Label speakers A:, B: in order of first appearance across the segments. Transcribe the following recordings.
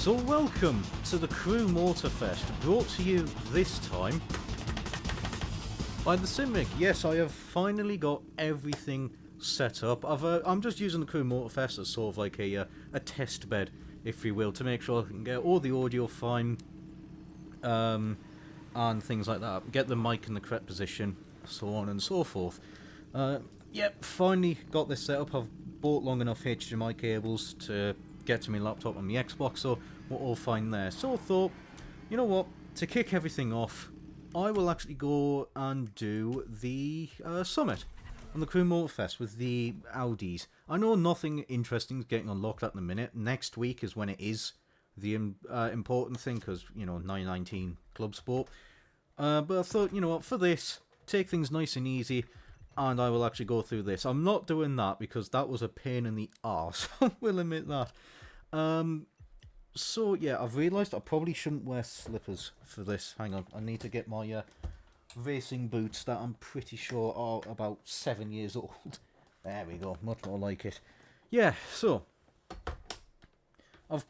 A: So welcome to the Crew Motorfest, brought to you this time by the Simrig. Yes, I have finally got everything set up. I'm just using the Crew Motorfest as sort of like a test bed, if you will, to make sure I can get all the audio fine and things like that. Get the mic in the correct position, so on and so forth. Yep, finally got this set up. I've bought long enough HDMI cables to get to my laptop and my Xbox, so we're all fine there. So I thought, you know what, to kick everything off, I will actually go and do the summit on the Crew Motorfest with the Audis. I know nothing interesting is getting unlocked at the minute. Next week is when it is the important thing, because, you know, 919 Club Sport. But I thought, you know what, for this, take things nice and easy, and I will actually go through this. I'm not doing that because that was a pain in the arse. I will admit that. So yeah, I've realised I probably shouldn't wear slippers for this. Hang on, I need to get my racing boots that I'm pretty sure are about 7 years old. There we go, much more like it. Yeah, so I've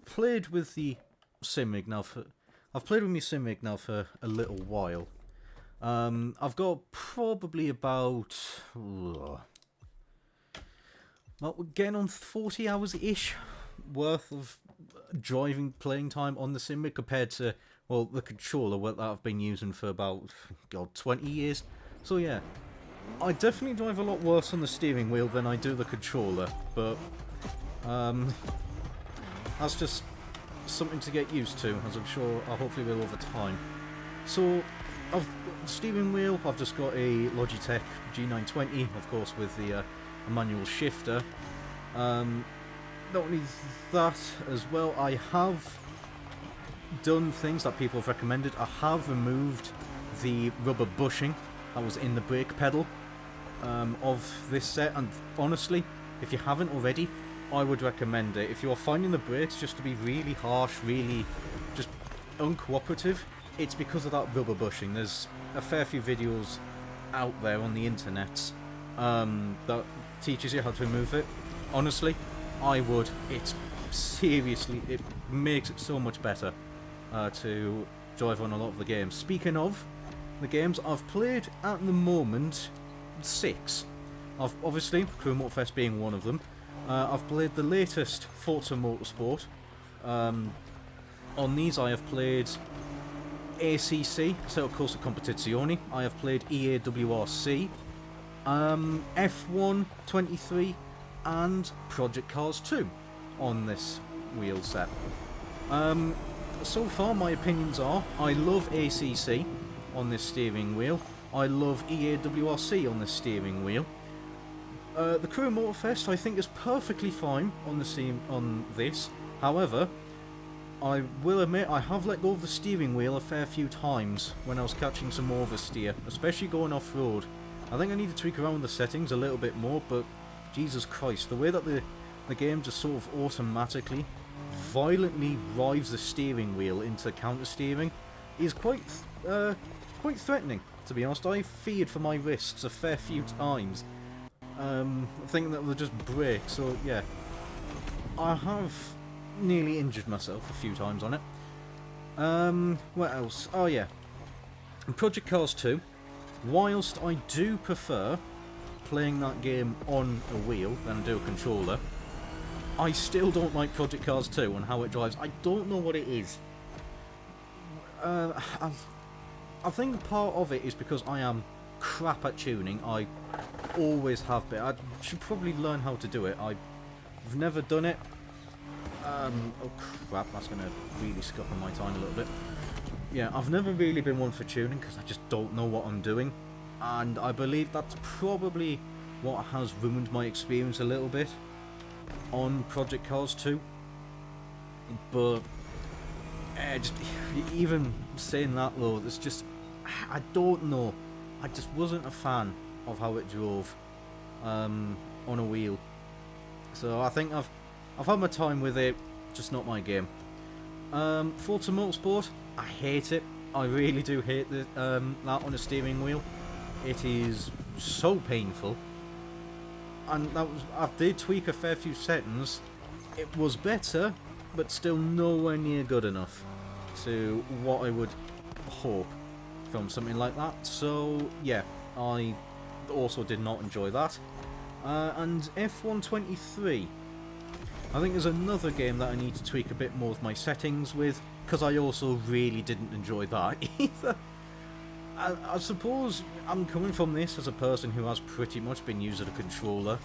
A: played with the Simrig now for my Simrig now for a little while. I've got probably about we're getting on 40 hours-ish worth of playing time on the Simrig compared to, well, the controller that I've been using for about, 20 years. So yeah, I definitely drive a lot worse on the steering wheel than I do the controller, but that's just something to get used to, as I'm sure I hopefully will over time. So, steering wheel, I've just got a Logitech G920, of course, with the manual shifter. Not only that, as well, I have done things that people have recommended. I have removed the rubber bushing that was in the brake pedal of this set, and honestly, if you haven't already, I would recommend it. If you're finding the brakes just to be really harsh, really just uncooperative, it's because of that rubber bushing. There's a fair few videos out there on the internet that teaches you how to remove it. Honestly, I would. It makes it so much better to drive on a lot of the games. Speaking of the games I've played at the moment, 6. I've obviously, Crew Motorfest being one of them. I've played the latest Forza Motorsport. On these I have played ACC, so of course the Competizione. I have played EAWRC, F1 23, and Project Cars 2 on this wheel set. So far my opinions are, I love ACC on this steering wheel, I love EAWRC on this steering wheel. The Crew Motorfest I think is perfectly fine on this. However, I will admit I have let go of the steering wheel a fair few times when I was catching some oversteer, especially going off-road. I think I need to tweak around the settings a little bit more, but Jesus Christ, the way that the game just sort of automatically, violently drives the steering wheel into counter-steering is quite threatening, to be honest. I feared for my wrists a fair few times, thinking that they'll just break, so yeah. I have nearly injured myself a few times on it. What else? Oh yeah, Project Cars 2. Whilst I do prefer playing that game on a wheel than I do a controller, I still don't like Project Cars 2 and how it drives. I don't know what it is. I think part of it is because I am crap at tuning. I always have been. I should probably learn how to do it. I've never done it. Oh crap, that's going to really scupper my time a little bit. Yeah, I've never really been one for tuning because I just don't know what I'm doing. And I believe that's probably what has ruined my experience a little bit on Project Cars 2. But just even saying that though, it's just, I don't know. I just wasn't a fan of how it drove on a wheel. So I think I've had my time with it, just not my game. Forza Motorsport, I hate it. I really do hate that on a steering wheel. It is so painful. And I did tweak a fair few settings. It was better but still nowhere near good enough to what I would hope from something like that. So yeah, I also did not enjoy that. And F123, I think there's another game that I need to tweak a bit more of my settings with, because I also really didn't enjoy that either. I suppose I'm coming from this as a person who has pretty much been using a controller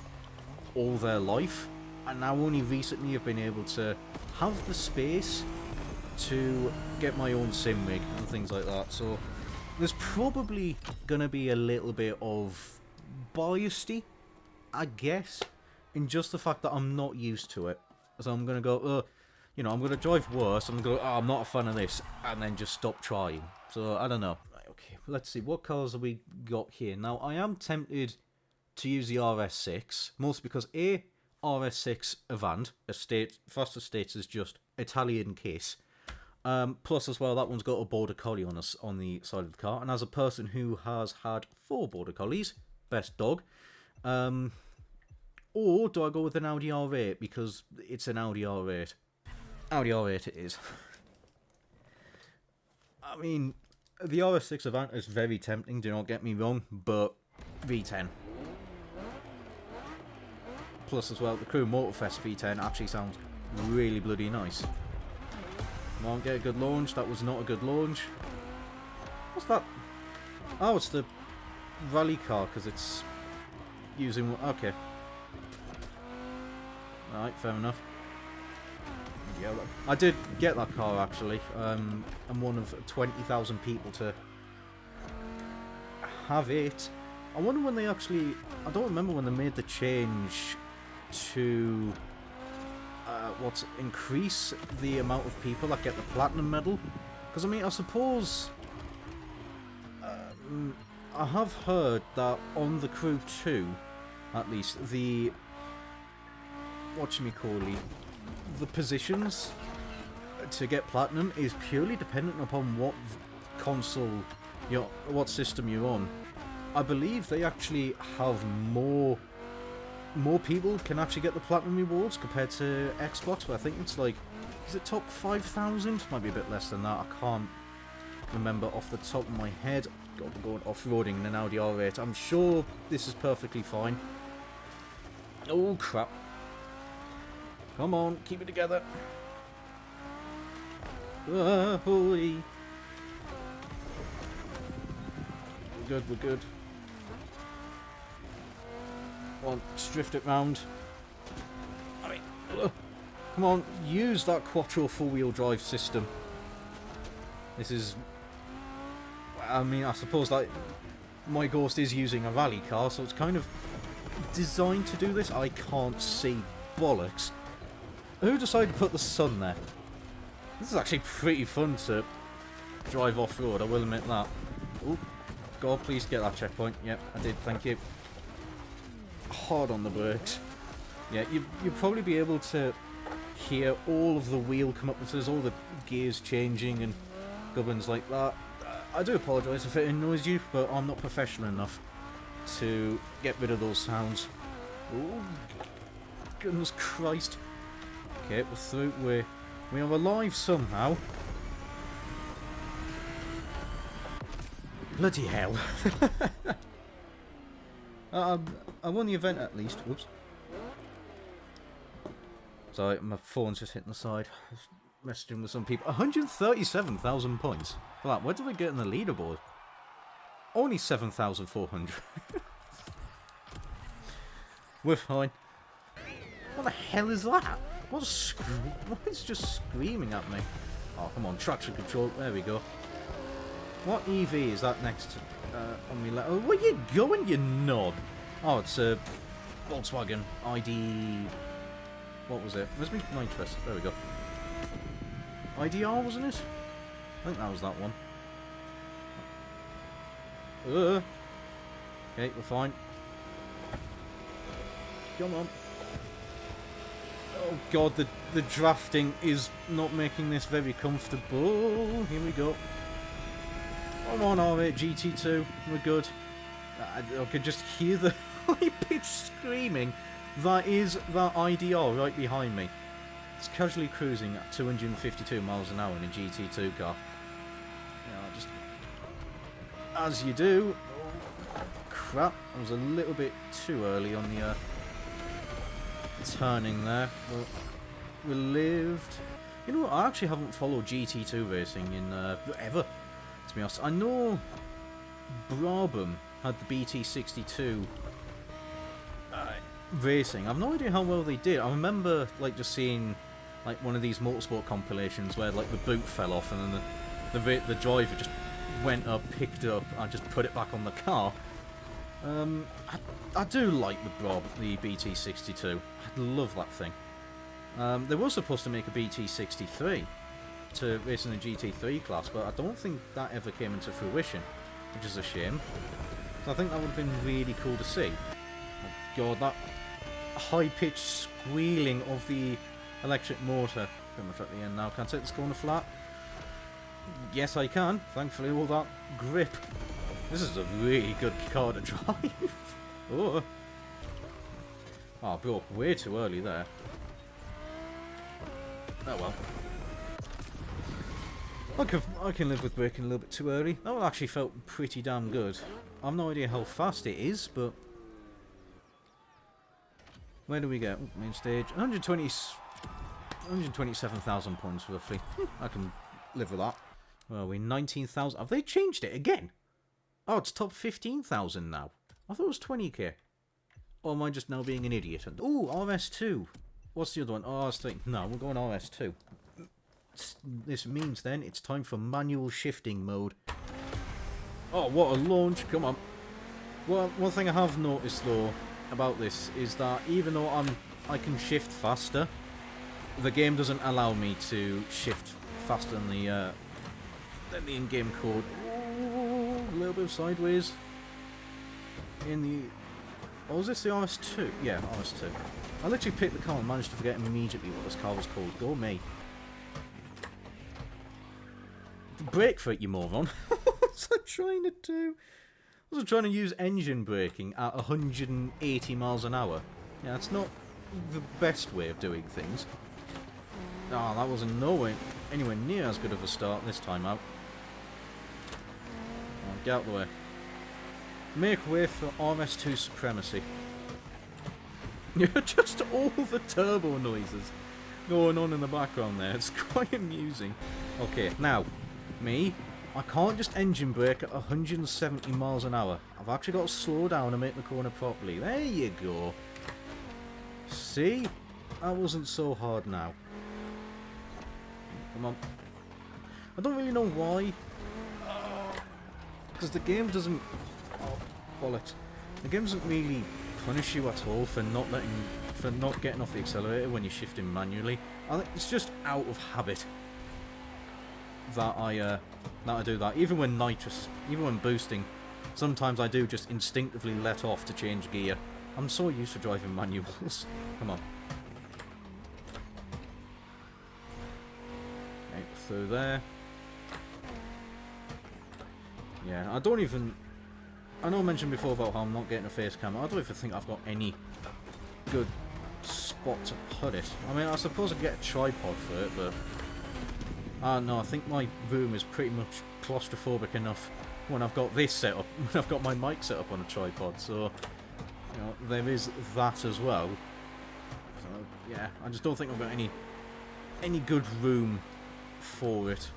A: all their life, and now only recently have been able to have the space to get my own Simrig and things like that. So there's probably going to be a little bit of biasy, I guess, in just the fact that I'm not used to it. So I'm going to go, you know, I'm going to drive worse, I'm going to go, oh, I'm not a fan of this, and then just stop trying. So I don't know. Okay, let's see, what cars have we got here? Now, I am tempted to use the RS6, mostly because A, RS6 Avant, Fast Estates is just Italian kiss. Plus, as well, that one's got a Border Collie on us on the side of the car, and as a person who has had 4 Border Collies, best dog. Or do I go with an Audi R8, because it's an Audi R8? Audi R8 it is. I mean, the RS6 Avant is very tempting, do not get me wrong, but V10. Plus, as well, the Crew Motorfest V10 actually sounds really bloody nice. Come on, get a good launch. That was not a good launch. What's that? Oh, it's the rally car, because it's using... Okay. Alright, fair enough. Yeah, I did get that car, actually. I'm one of 20,000 people to have it. I wonder when they actually... I don't remember when they made the change to... increase the amount of people that get the platinum medal. Because, I mean, I suppose... I have heard that on the Crew 2, at least, the... the positions to get platinum is purely dependent upon what console, what system you're on. I believe they actually have more people can actually get the platinum rewards compared to Xbox, but I think it's like, is it top 5,000? Might be a bit less than that, I can't remember off the top of my head. God, we're going off-roading in an Audi R8. I'm sure this is perfectly fine. Oh crap. Come on, keep it together. We're good, we're good. Come on, just drift it round. I mean, come on, use that Quattro four-wheel drive system. This is... I mean, I suppose that my Ghost is using a rally car, so it's kind of designed to do this. I can't see bollocks. Who decided to put the sun there? This is actually pretty fun to drive off-road, I will admit that. Oh, God, please get that checkpoint. Yep, I did, thank you. Hard on the brakes. Yeah, you'll probably be able to hear all of the wheel come up. There's all the gears changing and gubbins like that. I do apologise if it annoys you, but I'm not professional enough to get rid of those sounds. Oh, goodness Christ. Okay, we're through. We are alive somehow. Bloody hell. I won the event at least. Whoops. Sorry, my phone's just hitting the side. Messaging with some people. 137,000 points for that. Where did I get in the leaderboard? Only 7,400. We're fine. What the hell is that? What is just screaming at me? Oh, come on, traction control. There we go. What EV is that next on me? Oh, where you going, you nod? Oh, it's a Volkswagen ID. What was it? Where's my nitrous? There we go. IDR, wasn't it? I think that was that one. Okay, we're fine. Come on. Oh god, the drafting is not making this very comfortable. Here we go. Come on, R8 GT2. We're good. I could just hear the high-pitched screaming. That is that IDR right behind me. It's casually cruising at 252 miles an hour in a GT2 car. Yeah, just as you do. Oh, crap! I was a little bit too early on the turning there. But we lived. You know what? I actually haven't followed GT2 racing in ever. To be honest, I know Brabham had the BT62 racing. I've no idea how well they did. I remember like just seeing like one of these motorsport compilations where like the boot fell off and then the driver just went up, picked it up, and just put it back on the car. I do like the BT62. I love that thing. They were supposed to make a BT63 to race in the GT3 class, but I don't think that ever came into fruition, which is a shame. So I think that would have been really cool to see. Oh god, that high-pitched squealing of the electric motor. Pretty much at the end now. Can I take this corner flat? Yes, I can. Thankfully, all that grip. This is a really good car to drive. Oh, I broke way too early there. Oh well. I can live with braking a little bit too early. That one actually felt pretty damn good. I've no idea how fast it is, but... Where do we get? Main stage. 127,000 points, roughly. I can live with that. Well, we're 19,000. Have they changed it again? Oh, it's top 15,000 now. I thought it was 20k. Or am I just now being an idiot? Ooh, RS2. What's the other one? RS3. No, we're going RS2. This means then it's time for manual shifting mode. Oh, what a launch. Come on. Well, one thing I have noticed though about this is that even though I can shift faster, the game doesn't allow me to shift faster than the in-game code. Ooh, a little bit of sideways. In the... Oh, was this the RS2? Yeah, RS2. I literally picked the car and managed to forget immediately what this car was called. Go me. Brake for it, you moron. What's I trying to do? Was I trying to use engine braking at 180 miles an hour? Yeah, that's not the best way of doing things. Ah, that wasn't anywhere near as good of a start this time out. Oh, get out of the way. Make way for RS2 supremacy. Just all the turbo noises going on in the background there. It's quite amusing. Okay, now, me, I can't just engine brake at 170 miles an hour. I've actually got to slow down and make the corner properly. There you go. See? That wasn't so hard now. Come on. I don't really know why. Because the game doesn't... Oh, bollocks. The game doesn't really punish you at all for not getting off the accelerator when you're shifting manually. I think it's just out of habit that I do that. Even when boosting, sometimes I do just instinctively let off to change gear. I'm so used to driving manuals. Come on. Okay, through there. Yeah, I know I mentioned before about how I'm not getting a face camera. I don't even think I've got any good spot to put it. I mean, I suppose I could get a tripod for it, but... no, I think my room is pretty much claustrophobic enough when I've got this set up, when I've got my mic set up on a tripod, so... You know, there is that as well. So, yeah, I just don't think I've got any good room for it.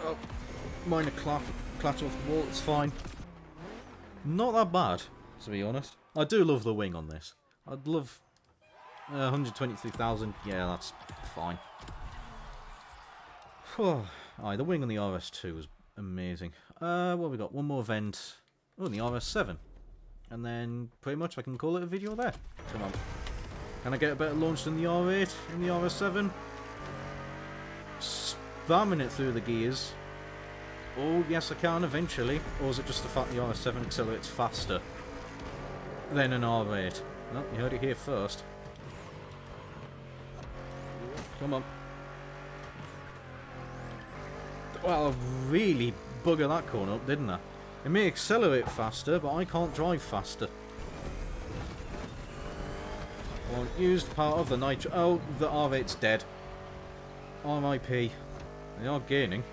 A: Oh, minor clatter off the wall, it's fine. Not that bad, to be honest. I do love the wing on this. I'd love 123,000. Yeah, that's fine. Aye, the wing on the RS2 was amazing. What have we got? One more event. Oh, the RS7. And then pretty much I can call it a video there. Come on. Can I get a better launch than the R8 in the RS7? Spamming it through the gears. Oh, yes I can eventually. Or is it just the fact the RS7 accelerates faster than an R8? No, you heard it here first. Come on. Well, I really buggered that corner up, didn't I? It may accelerate faster, but I can't drive faster. Well, used part of the nitro... Oh, the R8's dead. RIP. They are gaining.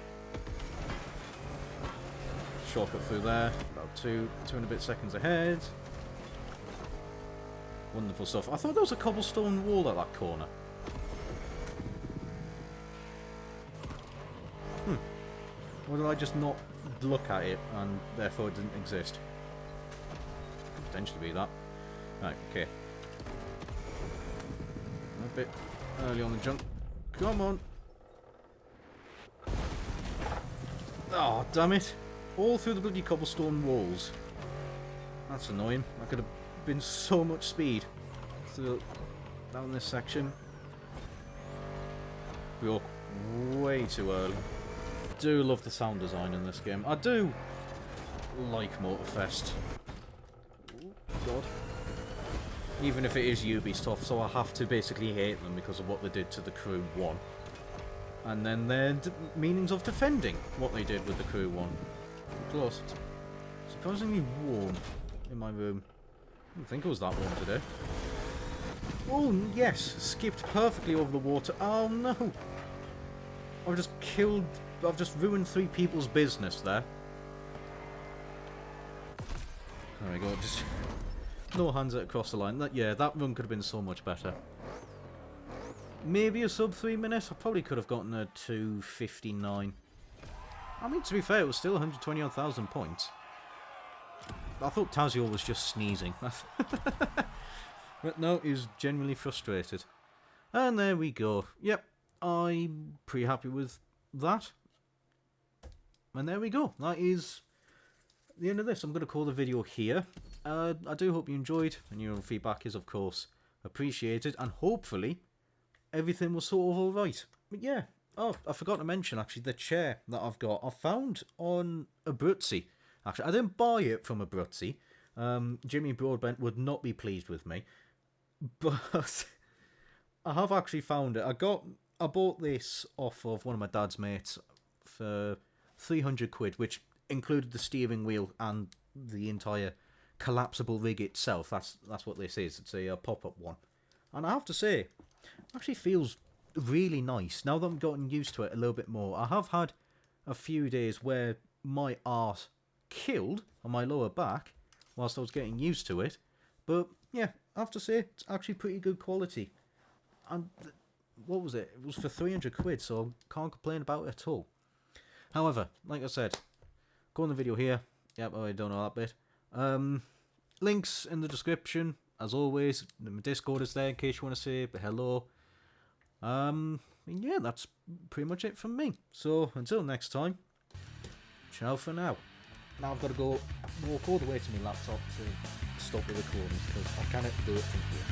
A: Shortcut through there. About two and a bit seconds ahead. Wonderful stuff. I thought there was a cobblestone wall at that corner. Or did I just not look at it and therefore it didn't exist? Could potentially be that. Right, okay. A bit early on the jump. Come on. Oh, damn it. All through the bloody cobblestone walls. That's annoying. I could have been so much speed through down this section. Broke way too early. Do love the sound design in this game. I do like Motorfest. Oh, God. Even if it is Ubisoft, so I have to basically hate them because of what they did to the Crew 1. And then their meanings of defending what they did with the Crew 1. Close. Surprisingly warm in my room. I didn't think it was that warm today. Oh, yes! Skipped perfectly over the water. Oh, no! I've just ruined 3 people's business there. There we go, just... No hands across the line. Yeah, that run could have been so much better. Maybe a sub 3 minutes. I probably could have gotten a 2:59. I mean, to be fair, it was still 120,000 points. I thought Tazio was just sneezing. But no, he was genuinely frustrated. And there we go. Yep, I'm pretty happy with that. And there we go. That is the end of this. I'm going to call the video here. I do hope you enjoyed, and your feedback is, of course, appreciated. And hopefully, everything was sort of alright. But yeah. Oh, I forgot to mention, actually, the chair that I've got. I found on Abruzzi. Actually, I didn't buy it from Abruzzi. Jimmy Broadbent would not be pleased with me. But I have actually found it. I bought this off of one of my dad's mates for 300 quid, which included the steering wheel and the entire collapsible rig itself. That's what this is. It's a pop-up one. And I have to say, it actually feels really nice. Now that I've gotten used to it a little bit more, I have had a few days where my arse killed on my lower back whilst I was getting used to it. But yeah, I have to say, it's actually pretty good quality. And what was it? It was for 300 quid, so I can't complain about it at all. However, like I said, go on the video here. Yep, I don't know that bit. Links in the description, as always. My Discord is there in case you want to say hello. Yeah, that's pretty much it from me. So, until next time, ciao for now. Now I've got to go walk all the way to my laptop to stop the recording, because I cannot do it from here.